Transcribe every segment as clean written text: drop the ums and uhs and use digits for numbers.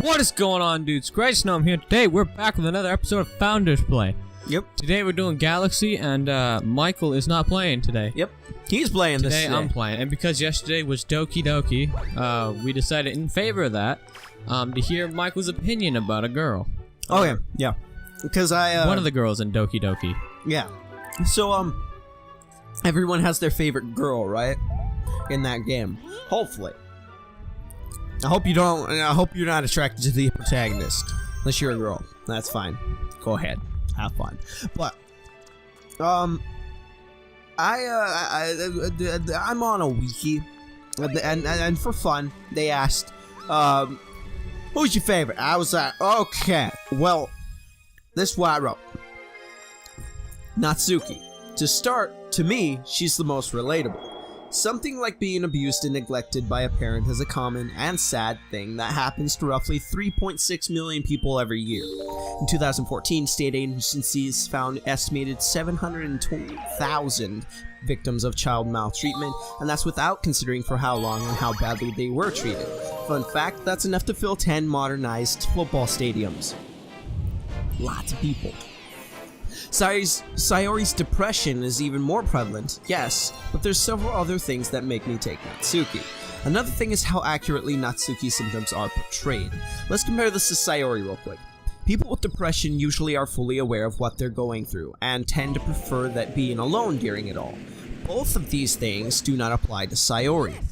What is going on, dudes? Great Gnome here. Today we're back with another episode of Founders Play. Yep. Today we're doing Galaxy, and Michael is not playing today. Yep. He's playing this today. I'm playing, and because yesterday was Doki Doki, we decided in favor of that to hear Michael's opinion about a girl. Okay. Yeah. Because one of the girls in Doki Doki. Yeah. So everyone has their favorite girl, right? In that game. Hopefully. I hope you're not attracted to the protagonist. Unless you're a girl. That's fine. Go ahead. Have fun. But I'm on a wiki, and for fun, they asked, who's your favorite? I was like, okay, well, this is what I wrote. Natsuki. To start, to me, she's the most relatable. Something like being abused and neglected by a parent is a common and sad thing that happens to roughly 3.6 million people every year. In 2014, state agencies found estimated 720,000 victims of child maltreatment, and that's without considering for how long and how badly they were treated. Fun fact, that's enough to fill 10 modernized football stadiums. Lots of people. Sayori's depression is even more prevalent, yes, but there's several other things that make me take Natsuki. Another thing is how accurately Natsuki's symptoms are portrayed. Let's compare this to Sayori real quick. People with depression usually are fully aware of what they're going through, and tend to prefer that being alone during it all. Both of these things do not apply to Sayori.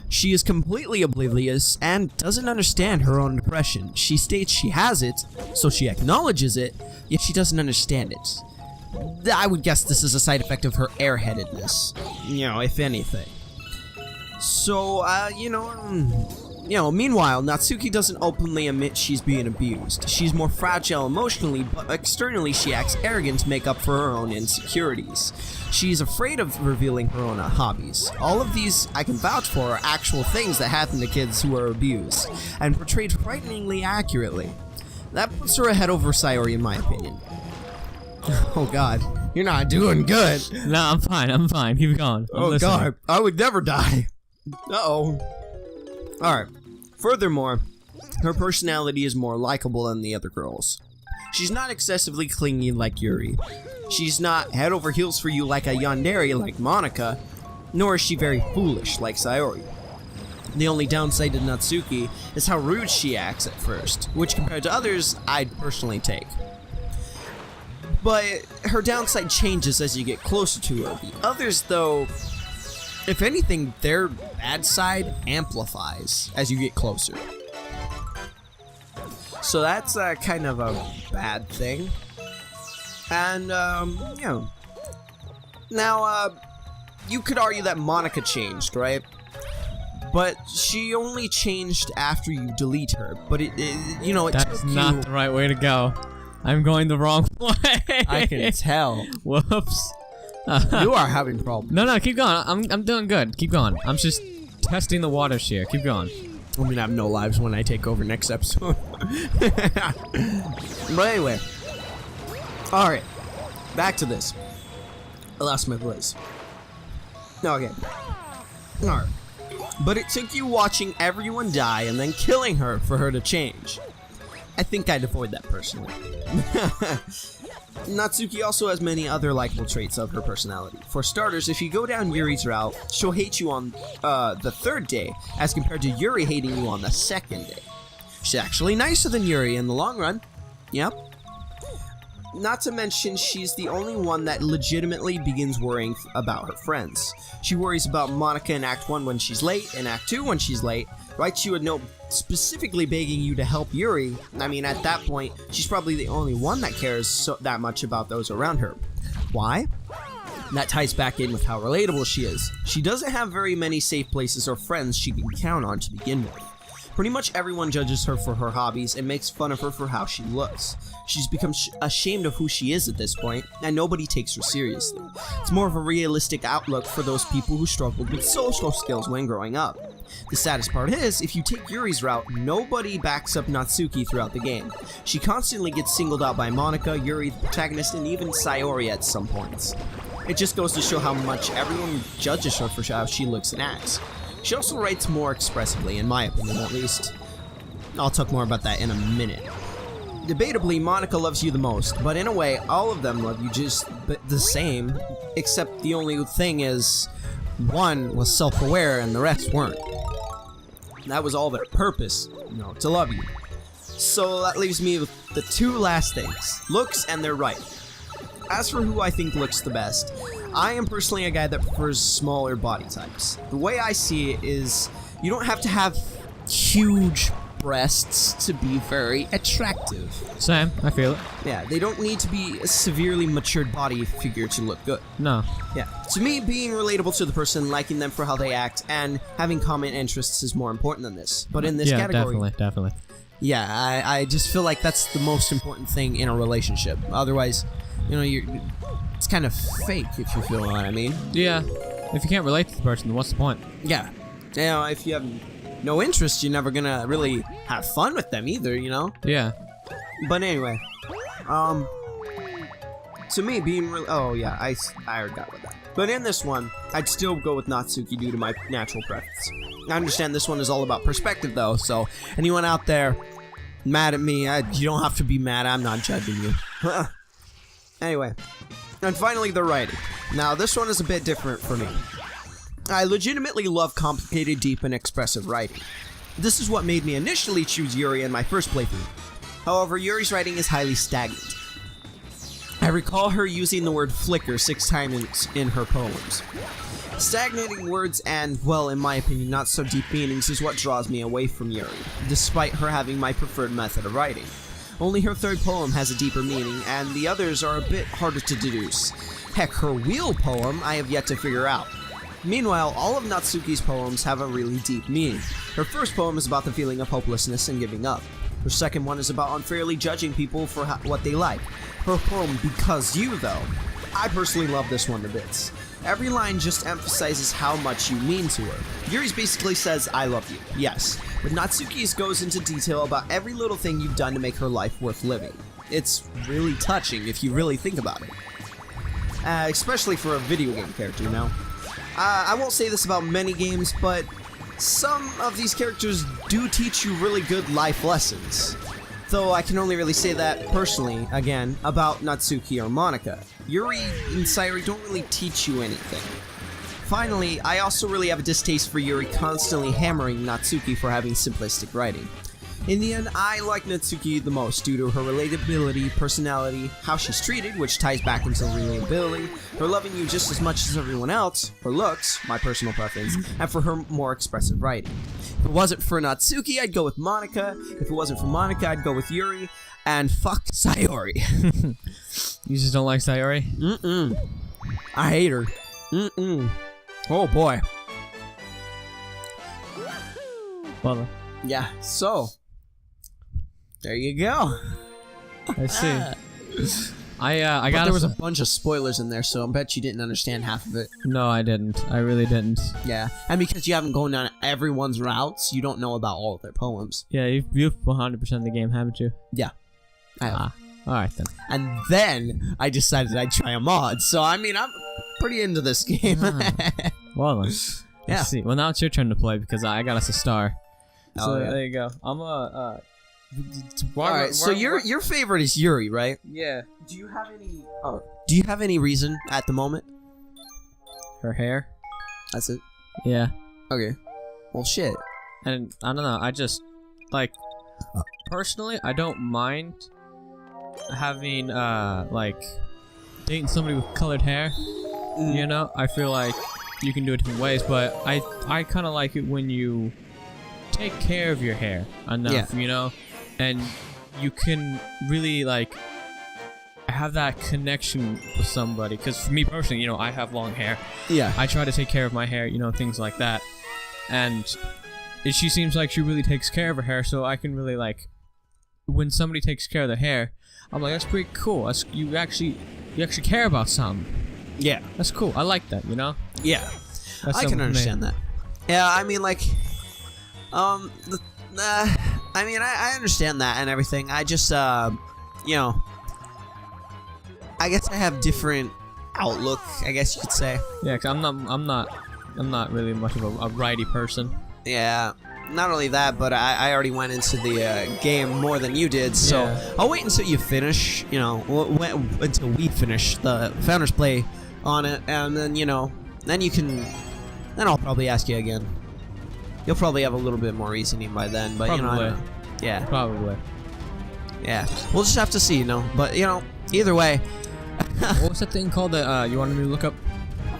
She is completely oblivious and doesn't understand her own depression. She states she has it, so she acknowledges it, yet she doesn't understand it. I would guess this is a side effect of her airheadedness, if anything. So, meanwhile, Natsuki doesn't openly admit she's being abused. She's more fragile emotionally, but externally she acts arrogant to make up for her own insecurities. She's afraid of revealing her own hobbies. All of these, I can vouch for, are actual things that happen to kids who are abused, and portrayed frighteningly accurately. That puts her ahead over Sayori in my opinion. Oh god, you're not doing good. No, I'm fine, keep going. I'm listening. God, I would never die. Uh-oh. Alright, furthermore, her personality is more likable than the other girls. She's not excessively clingy like Yuri. She's not head over heels for you like a yandere like Monica, nor is she very foolish like Sayori. The only downside to Natsuki is how rude she acts at first, which compared to others, I'd personally take. But her downside changes as you get closer to her. The others, though, if anything, their bad side amplifies as you get closer. So that's kind of a bad thing. And, Now, you could argue that Monica changed, right? But she only changed after you delete her. But it That's not the right way to go. I'm going the wrong way. I can tell. Whoops. You are having problems. No, keep going. I'm doing good. Keep going. I'm just testing the waters here. Keep going. I'm gonna have no lives when I take over next episode. But anyway. Alright. Back to this. I lost my place. Okay. Alright. But it took you watching everyone die and then killing her for her to change. I think I'd avoid that personally. Natsuki also has many other likable traits of her personality. For starters, if you go down Yuri's route, she'll hate you on the third day, as compared to Yuri hating you on the second day. She's actually nicer than Yuri in the long run. Yep. Not to mention, she's the only one that legitimately begins worrying about her friends. She worries about Monica in Act 1 when she's late, and Act 2 when she's late, writes you a note specifically begging you to help Yuri. I mean, at that point, she's probably the only one that cares that much about those around her. Why? That ties back in with how relatable she is. She doesn't have very many safe places or friends she can count on to begin with. Pretty much everyone judges her for her hobbies and makes fun of her for how she looks. She's become ashamed of who she is at this point, and nobody takes her seriously. It's more of a realistic outlook for those people who struggled with social skills when growing up. The saddest part is, if you take Yuri's route, nobody backs up Natsuki throughout the game. She constantly gets singled out by Monica, Yuri, the protagonist, and even Sayori at some points. It just goes to show how much everyone judges her for how she looks and acts. She also writes more expressively, in my opinion at least. I'll talk more about that in a minute. Debatably, Monica loves you the most, but in a way, all of them love you just the same, except the only thing is, one was self-aware and the rest weren't. That was all their purpose, to love you. So that leaves me with the two last things, looks and their writing. As for who I think looks the best, I am personally a guy that prefers smaller body types. The way I see it is, you don't have to have huge breasts to be very attractive. Same, I feel it. Yeah, they don't need to be a severely matured body figure to look good. No. Yeah. To me, being relatable to the person, liking them for how they act, and having common interests is more important than this. But in this category... definitely. Yeah, I just feel like that's the most important thing in a relationship. Otherwise, it's kind of fake, if you feel what I mean. Yeah. If you can't relate to the person, then what's the point? Yeah. If you have no interest, you're never gonna really have fun with them either, Yeah. But anyway, to me, being really... Oh, yeah, I already got with that. But in this one, I'd still go with Natsuki due to my natural preference. I understand this one is all about perspective, though, so anyone out there mad at me, you don't have to be mad. I'm not judging you. Anyway, and finally, the writing. Now, this one is a bit different for me. I legitimately love complicated, deep, and expressive writing. This is what made me initially choose Yuri in my first playthrough. However, Yuri's writing is highly stagnant. I recall her using the word flicker 6 times in her poems. Stagnating words and, well, in my opinion, not so deep meanings is what draws me away from Yuri, despite her having my preferred method of writing. Only her third poem has a deeper meaning, and the others are a bit harder to deduce. Heck, her wheel poem I have yet to figure out. Meanwhile, all of Natsuki's poems have a really deep meaning. Her first poem is about the feeling of hopelessness and giving up. Her second one is about unfairly judging people for what they like. Her poem, Because You, though, I personally love this one to bits. Every line just emphasizes how much you mean to her. Yuri's basically says, I love you, yes, but Natsuki's goes into detail about every little thing you've done to make her life worth living. It's really touching if you really think about it. Especially for a video game character, I won't say this about many games, but some of these characters do teach you really good life lessons. Though I can only really say that personally, again, about Natsuki or Monica. Yuri and Sayori don't really teach you anything. Finally, I also really have a distaste for Yuri constantly hammering Natsuki for having simplistic writing. In the end, I like Natsuki the most due to her relatability, personality, how she's treated, which ties back into relatability, her loving you just as much as everyone else, her looks, my personal preference, and for her more expressive writing. If it wasn't for Natsuki, I'd go with Monica. If it wasn't for Monica, I'd go with Yuri. And fuck Sayori. You just don't like Sayori? Mm-mm. I hate her. Mm-mm. Oh boy. Well, yeah, so there you go. I see. I got there was a bunch of spoilers in there, so I bet you didn't understand half of it. No, I didn't. I really didn't. Yeah, and because you haven't gone down everyone's routes, you don't know about all of their poems. Yeah, you've 100% the game, haven't you? Yeah. I have. All right then. And then I decided I'd try a mod, so I mean, I'm pretty into this game. Well then. Yeah. Let's see. Well, now it's your turn to play because I got us a star. So Oh, yeah. there you go. I'm Alright, so your favorite is Yuri, right? Yeah. Do you have any reason at the moment? Her hair. That's it. Yeah. Okay. Well, shit. And I don't know. I just like personally, I don't mind having like dating somebody with colored hair. You know, I feel like you can do it different ways, but I kind of like it when you take care of your hair enough, you know, and you can really like have that connection with somebody. Because for me personally, you know, I have long hair. Yeah. I try to take care of my hair, you know, things like that. And she seems like she really takes care of her hair, so I can really like when somebody takes care of their hair, I'm like, that's pretty cool. That's, you actually care about something. Yeah. That's cool. I like that, you know? Yeah. That's I can understand that. Yeah, I mean, like, I mean, I understand that and everything. I just, you know, I guess I have different outlook, I guess you could say. Yeah, cause I'm not really much of a righty person. Yeah. not only that, but I already went into the game more than you did, so Yeah. I'll wait until you finish, you know, until we finish the Founders Play on it, and then, you know, then I'll probably ask you again. You'll probably have a little bit more reasoning by then, but, you know, I don't know. Yeah. Probably. Yeah. We'll just have to see, you know, but, you know, either way. What was that thing called that you wanted me to look up?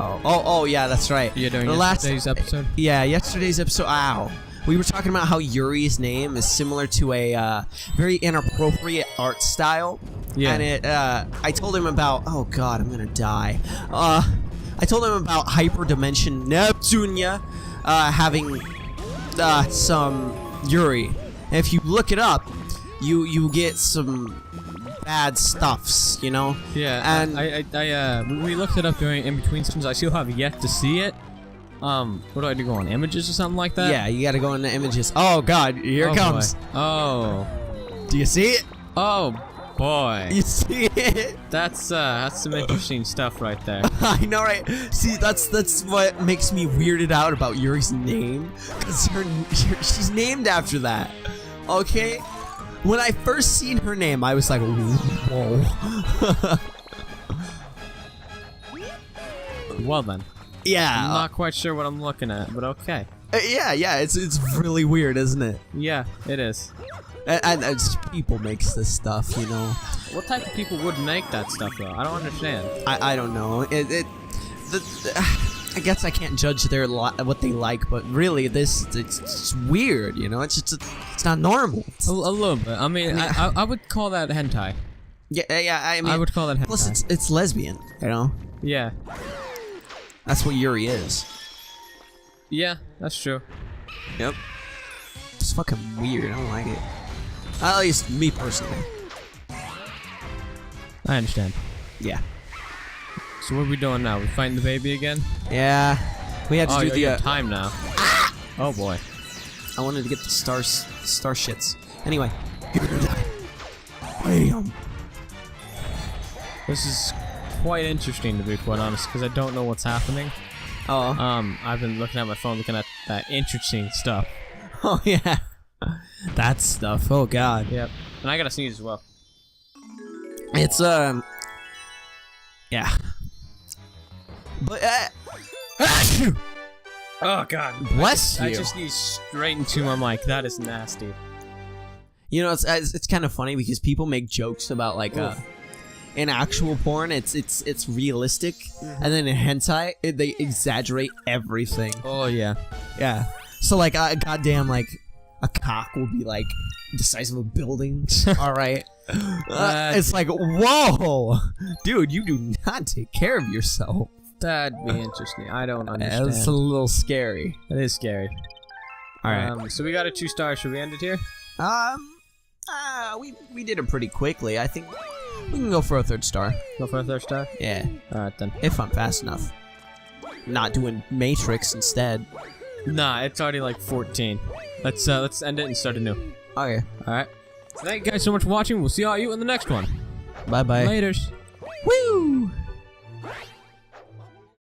Oh, yeah, that's right. Yeah, during The yesterday's episode? Yeah, yesterday's episode. Ow. We were talking about how Yuri's name is similar to a very inappropriate art style. Yeah. And I told him about. Oh God, I'm gonna die. I told him about Hyperdimension Neptunia having some Yuri. And if you look it up, you get some bad stuffs, you know. Yeah. And we looked it up during in between streams. I still have yet to see it. What do I do? Go on images or something like that? yeah, you gotta go into images. Oh God, here it comes. Boy. Oh. Do you see it? Oh boy. You see it? That's some interesting stuff right there. I know, right? See, that's what makes me weirded out about Yuri's name, because she's named after that. Okay? When I first seen her name, I was like, whoa. Well then. Yeah. I'm not quite sure what I'm looking at, but okay. Yeah, it's really weird, isn't it? Yeah, it is. And people makes this stuff, you know. What type of people would make that stuff though? I don't understand. I don't know. I guess I can't judge what they like, but really, it's weird, you know. It's not normal. A little bit. I mean, I would call that hentai. Yeah. I mean, I would call that hentai. plus it's lesbian, you know. Yeah. That's what Yuri is. Yeah, that's true. Yep. It's fucking weird. I don't like it. At least me personally. I understand. Yeah. So what are we doing now? We fighting the baby again? Yeah. We had to do you the. have time now. Oh boy. I wanted to get the star shits. Anyway. You're gonna die. Bam. This is quite interesting to be quite honest, because I don't know what's happening. Oh. I've been looking at my phone, looking at that interesting stuff. Oh yeah. That stuff. Oh God. Yep. And I gotta sneeze as well. It's yeah. But Oh God. bless you. I just sneezed straight into my mic. That is nasty. You know, it's kind of funny because people make jokes about like in actual porn, it's realistic, and then in hentai, they exaggerate everything. Oh yeah. Yeah. So like, goddamn, like a cock will be like the size of a building. All right. It's like, whoa, dude, you do not take care of yourself. That'd be interesting. I don't understand. It's a little scary. It is scary. All right. So we got a 2 stars. Should we end it here? We did it pretty quickly. I think we can go for a 3rd star. Go for a 3rd star? Yeah. Alright then. If I'm fast enough. Not doing Matrix instead. Nah, it's already like 14. Let's end it and start anew. Okay. Alright. Thank you guys so much for watching. We'll see all you in the next one. Bye bye. Laters. Woo!